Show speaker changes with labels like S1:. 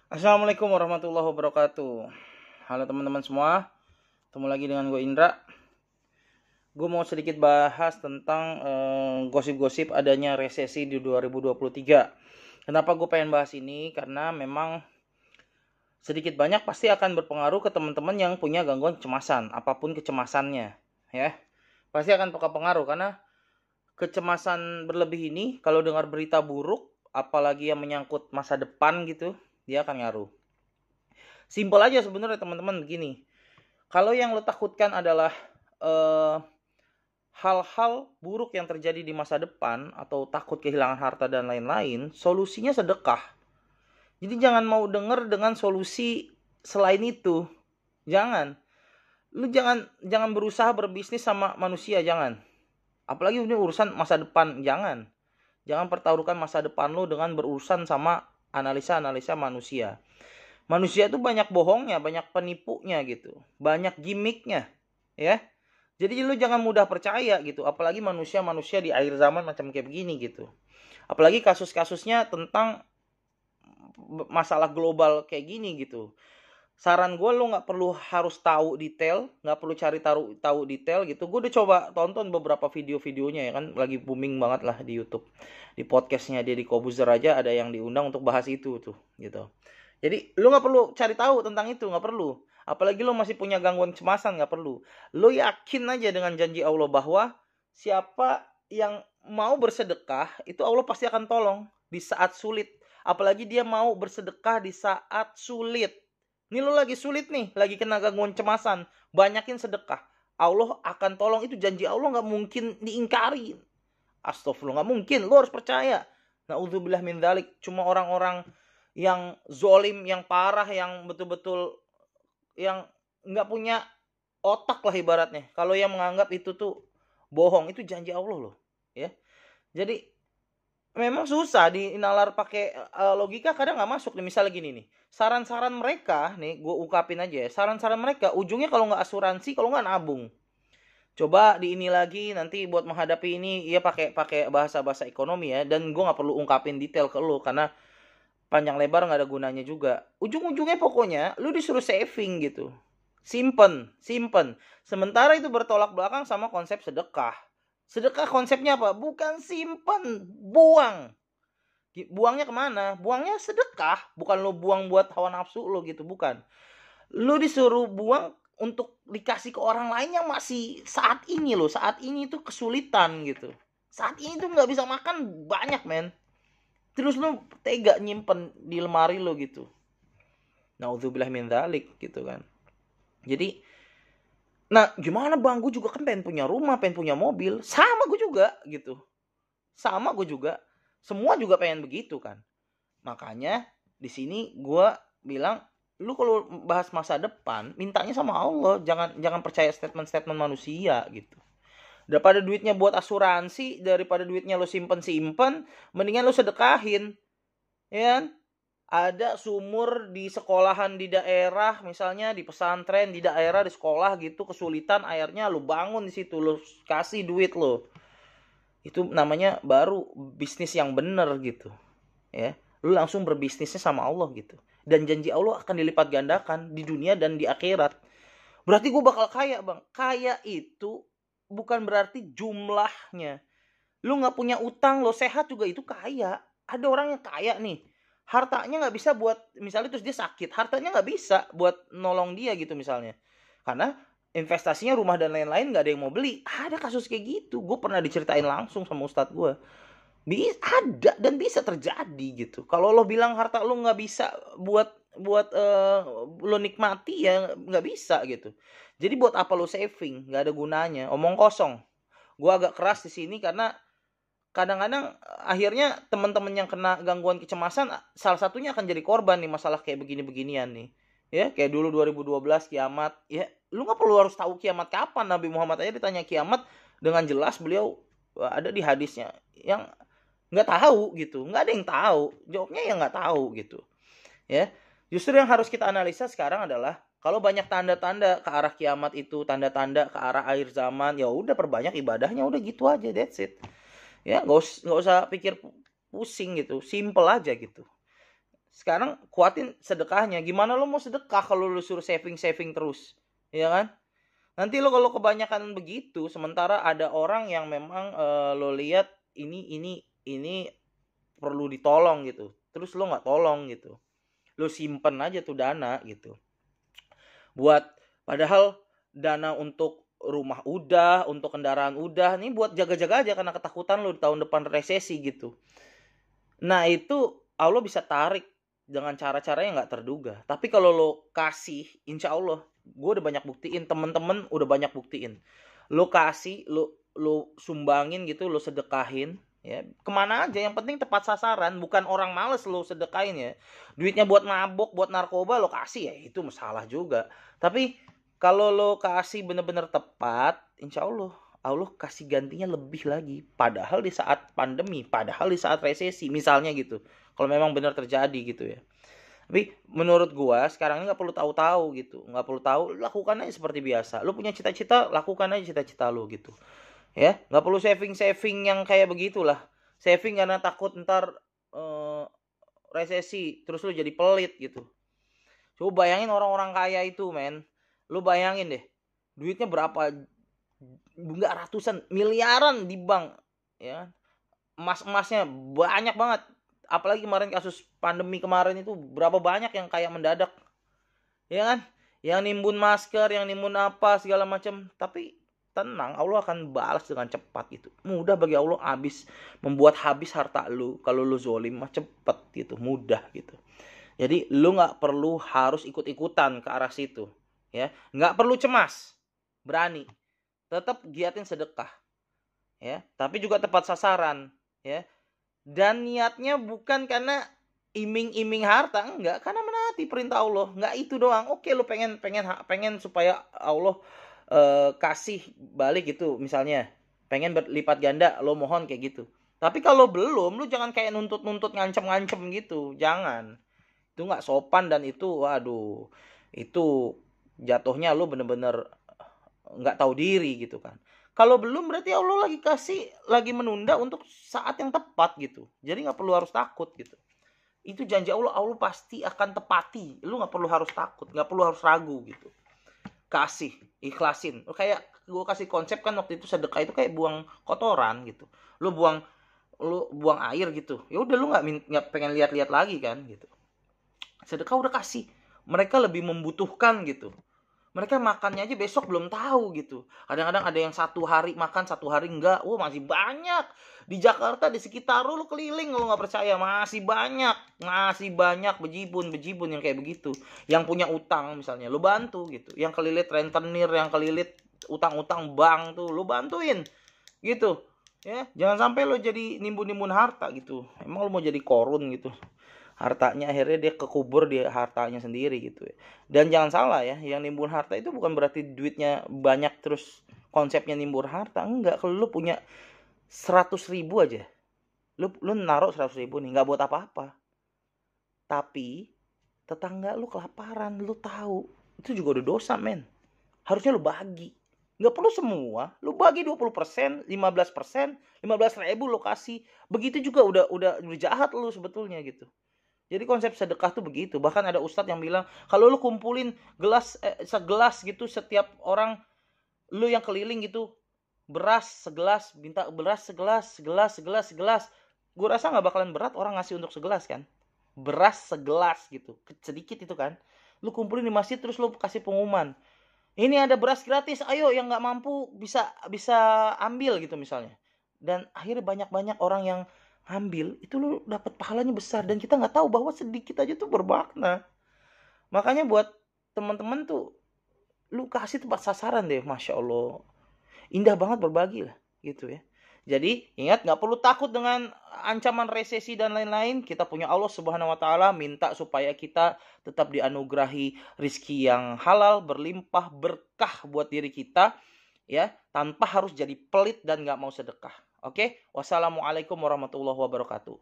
S1: Assalamualaikum warahmatullahi wabarakatuh. Halo teman-teman semua, ketemu lagi dengan gue Indra. Gue mau sedikit bahas tentang gosip-gosip adanya resesi di 2023. Kenapa gue pengen bahas ini? Karena memang sedikit banyak pasti akan berpengaruh ke teman-teman yang punya gangguan kecemasan, apapun kecemasannya, ya. Pasti akan berpengaruh karena kecemasan berlebih ini kalau dengar berita buruk, apalagi yang menyangkut masa depan gitu, dia akan ngaruh. Simpel aja sebenarnya teman-teman begini. Kalau yang lo takutkan adalah eh, hal-hal buruk yang terjadi di masa depan atau takut kehilangan harta dan lain-lain, solusinya sedekah. Jadi jangan mau denger dengan solusi selain itu. Jangan. Lu jangan berusaha berbisnis sama manusia, jangan. Apalagi ini urusan masa depan, jangan. Jangan pertaruhkan masa depan lu dengan berurusan sama analisa-analisa manusia. Manusia itu banyak bohongnya, banyak penipunya gitu. Banyak gimmicknya, ya. Jadi lu jangan mudah percaya gitu, apalagi manusia-manusia di akhir zaman macam kayak begini gitu. Apalagi kasus-kasusnya tentang masalah global kayak gini gitu. Saran gue lu nggak perlu harus tahu detail, nggak perlu cari tahu detail gitu. Gue udah coba tonton beberapa video-videonya ya kan, lagi booming banget lah di YouTube. Di podcastnya dia di Kobuzer aja ada yang diundang untuk bahas itu tuh gitu. Jadi lu nggak perlu cari tahu tentang itu, nggak perlu. Apalagi lu masih punya gangguan kecemasan, nggak perlu. Lu yakin aja dengan janji Allah bahwa siapa yang mau bersedekah itu Allah pasti akan tolong di saat sulit. Apalagi dia mau bersedekah di saat sulit. Ini lu lagi sulit nih, lagi kena gangguan kecemasan, banyakin sedekah. Allah akan tolong, itu janji Allah nggak mungkin diingkari. Astagfirullah, nggak mungkin, lu harus percaya. Na'udzubillah min dzalik. Cuma orang-orang yang zolim, yang parah, yang betul-betul yang nggak punya otak lah ibaratnya. Kalau yang menganggap itu tuh bohong, itu janji Allah loh, ya. Jadi memang susah dinalar pakai logika, kadang nggak masuk nih. Misalnya gini nih, saran-saran mereka nih, gue ungkapin aja ya, saran-saran mereka ujungnya kalau nggak asuransi, kalau nggak nabung. Coba di ini lagi nanti buat menghadapi ini, ya pakai pakai bahasa-bahasa ekonomi ya, dan gue nggak perlu ungkapin detail ke lo karena panjang lebar nggak ada gunanya juga. Ujung-ujungnya pokoknya lu disuruh saving gitu, simpen simpen, sementara itu bertolak belakang sama konsep sedekah. Sedekah konsepnya apa? Bukan simpen, buang. Buangnya kemana? Buangnya sedekah, bukan lo buang buat hawa nafsu lo gitu, bukan. Lo disuruh buang untuk dikasih ke orang lain yang masih saat ini lo, saat ini tuh kesulitan gitu. Saat ini tuh nggak bisa makan banyak men. Terus lo tega nyimpen di lemari lo gitu. Naudzubillah min dzalik gitu kan. Jadi, nah gimana bang? Gue juga kan pengen punya rumah, pengen punya mobil. Sama gue juga gitu. Sama gue juga. Semua juga pengen begitu kan. Makanya di sini gue bilang, lu kalau bahas masa depan mintanya sama Allah, jangan jangan percaya statement-statement manusia gitu. Daripada duitnya buat asuransi, daripada duitnya lu simpen-simpen, mendingan lu sedekahin, ya kan? Ada sumur di sekolahan di daerah, misalnya di pesantren di daerah, di sekolah gitu kesulitan airnya, lu bangun di situ, lu kasih duit lu. Itu namanya baru bisnis yang bener gitu, ya. Lu langsung berbisnisnya sama Allah gitu, dan janji Allah akan dilipat gandakan di dunia dan di akhirat. Berarti gue bakal kaya bang. Kaya itu bukan berarti jumlahnya. Lu nggak punya utang, lo sehat juga itu kaya. Ada orang yang kaya nih, hartanya nggak bisa buat, misalnya terus dia sakit, hartanya nggak bisa buat nolong dia gitu misalnya, karena investasinya rumah dan lain-lain nggak ada yang mau beli. Ada kasus kayak gitu, gue pernah diceritain langsung sama ustadz gue. Ada dan bisa terjadi gitu. Kalau lo bilang harta lo nggak bisa buat buat lo nikmati, ya nggak bisa gitu. Jadi buat apa lo saving? Nggak ada gunanya. Omong kosong. Gue agak keras di sini karena kadang-kadang akhirnya teman-teman yang kena gangguan kecemasan salah satunya akan jadi korban nih masalah kayak begini-beginian nih. Ya, kayak dulu 2012 kiamat. Ya, lu nggak perlu harus tahu kiamat kapan. Nabi Muhammad aja ditanya kiamat dengan jelas, beliau ada di hadisnya yang nggak tahu gitu, nggak ada yang tahu, jawabnya ya nggak tahu gitu, ya. Justru yang harus kita analisa sekarang adalah kalau banyak tanda-tanda ke arah kiamat itu, tanda-tanda ke arah akhir zaman, ya udah perbanyak ibadahnya, udah gitu aja, that's it, ya. Nggak usah pikir pusing gitu, simple aja gitu, sekarang kuatin sedekahnya. Gimana lo mau sedekah kalau lo suruh saving terus, ya kan? Nanti lo kalau kebanyakan begitu, sementara ada orang yang memang lo lihat ini perlu ditolong gitu, terus lo nggak tolong gitu, lo simpen aja tuh dana gitu. Buat padahal dana untuk rumah udah, untuk kendaraan udah, nih buat jaga-jaga aja karena ketakutan lo di tahun depan resesi gitu. Nah itu Allah bisa tarik dengan cara-cara yang nggak terduga. Tapi kalau lo kasih, insya Allah, gue udah banyak buktiin, temen-temen udah banyak buktiin. Lo kasih, lo sumbangin gitu, lo sedekahin, ya kemana aja, yang penting tepat sasaran, bukan orang males lo sedekahin ya. Duitnya buat mabok, buat narkoba lo kasih, ya itu masalah juga. Tapi kalau lo kasih bener-bener tepat, insya Allah Allah kasih gantinya lebih lagi. Padahal di saat pandemi, padahal di saat resesi misalnya gitu. Kalau memang benar terjadi gitu ya. Tapi menurut gua sekarang ini nggak perlu tahu-tahu gitu, nggak perlu tahu, lakukan aja seperti biasa. Lu punya cita-cita, lakukan aja cita-cita lu gitu. Ya, nggak perlu saving yang kayak begitulah. Saving karena takut ntar resesi, terus lu jadi pelit gitu. Coba bayangin orang-orang kaya itu, men. Lu bayangin deh, duitnya berapa, nggak ratusan, miliaran di bank, ya. Emasnya banyak banget. Apalagi kemarin kasus pandemi kemarin itu berapa banyak yang kayak mendadak, ya kan? Yang nimbun masker, yang nimbun apa segala macam. Tapi tenang, Allah akan balas dengan cepat gitu. Mudah bagi Allah membuat habis harta lu. Kalau lu zolim mah cepet gitu, mudah gitu. Jadi lu nggak perlu harus ikut-ikutan ke arah situ, ya. Nggak perlu cemas, berani. Tetap giatin sedekah, ya. Tapi juga tepat sasaran, ya. Dan niatnya bukan karena iming-iming harta, enggak, karena menaati perintah Allah. Enggak itu doang. Oke, lu pengen supaya Allah kasih balik gitu misalnya. Pengen berlipat ganda, lo mohon kayak gitu. Tapi kalau belum, lu jangan kayak nuntut-nuntut, ngancem-ngancem gitu. Jangan. Itu enggak sopan dan itu waduh. Itu jatuhnya lu bener-bener enggak tahu diri gitu kan. Kalau belum berarti Allah lagi menunda untuk saat yang tepat gitu. Jadi nggak perlu harus takut gitu. Itu janji Allah, Allah pasti akan tepati. Lu nggak perlu harus takut, nggak perlu harus ragu gitu. Kasih, ikhlasin. Kayak gue kasih konsep kan waktu itu sedekah itu kayak buang kotoran gitu. Lu buang air gitu. Ya udah lu nggak pengen lihat-lihat lagi kan gitu. Sedekah udah kasih. Mereka lebih membutuhkan gitu. Mereka makannya aja besok belum tahu gitu. Kadang-kadang ada yang 1 hari makan, 1 hari enggak. Masih banyak. Di Jakarta, di sekitar lu keliling, lu nggak percaya. Masih banyak bejibun yang kayak begitu. Yang punya utang misalnya, lu bantu gitu. Yang kelilit rentenir, yang kelilit utang-utang bank tuh, lu bantuin. Gitu. Ya, jangan sampai lu jadi nimbun-nimbun harta gitu. Emang lu mau jadi korun gitu. Hartanya akhirnya dia kekubur di hartanya sendiri gitu ya. Dan jangan salah ya, yang nimbun harta itu bukan berarti duitnya banyak terus konsepnya nimbun harta. Enggak, kalau lu punya 100.000 aja, lu naruh 100.000 nih, nggak buat apa-apa. Tapi tetangga lu kelaparan, lu tahu, itu juga udah dosa, men. Harusnya lu bagi. Nggak perlu semua, lu bagi 20%, 15%, 15.000 lu kasih. Begitu juga udah jahat lu sebetulnya gitu. Jadi konsep sedekah tuh begitu. Bahkan ada ustadz yang bilang, kalau lu kumpulin segelas gitu setiap orang, lu yang keliling gitu, beras segelas, minta beras segelas. Gue rasa nggak bakalan berat orang ngasih untuk segelas kan. Beras segelas gitu, sedikit itu kan. Lu kumpulin di masjid terus lu kasih pengumuman. Ini ada beras gratis, ayo yang nggak mampu bisa ambil gitu misalnya. Dan akhirnya banyak orang yang ambil, itu lu dapat pahalanya besar, dan kita nggak tahu bahwa sedikit aja tuh bermakna. Makanya buat teman-teman tuh, lu kasih tepat sasaran deh, masya Allah, indah banget berbagi lah gitu ya. Jadi ingat, nggak perlu takut dengan ancaman resesi dan lain-lain. Kita punya Allah Subhanahu Wa Taala, minta supaya kita tetap dianugerahi rizki yang halal, berlimpah, berkah buat diri kita, ya, tanpa harus jadi pelit dan nggak mau sedekah. Oke, wassalamualaikum warahmatullahi wabarakatuh.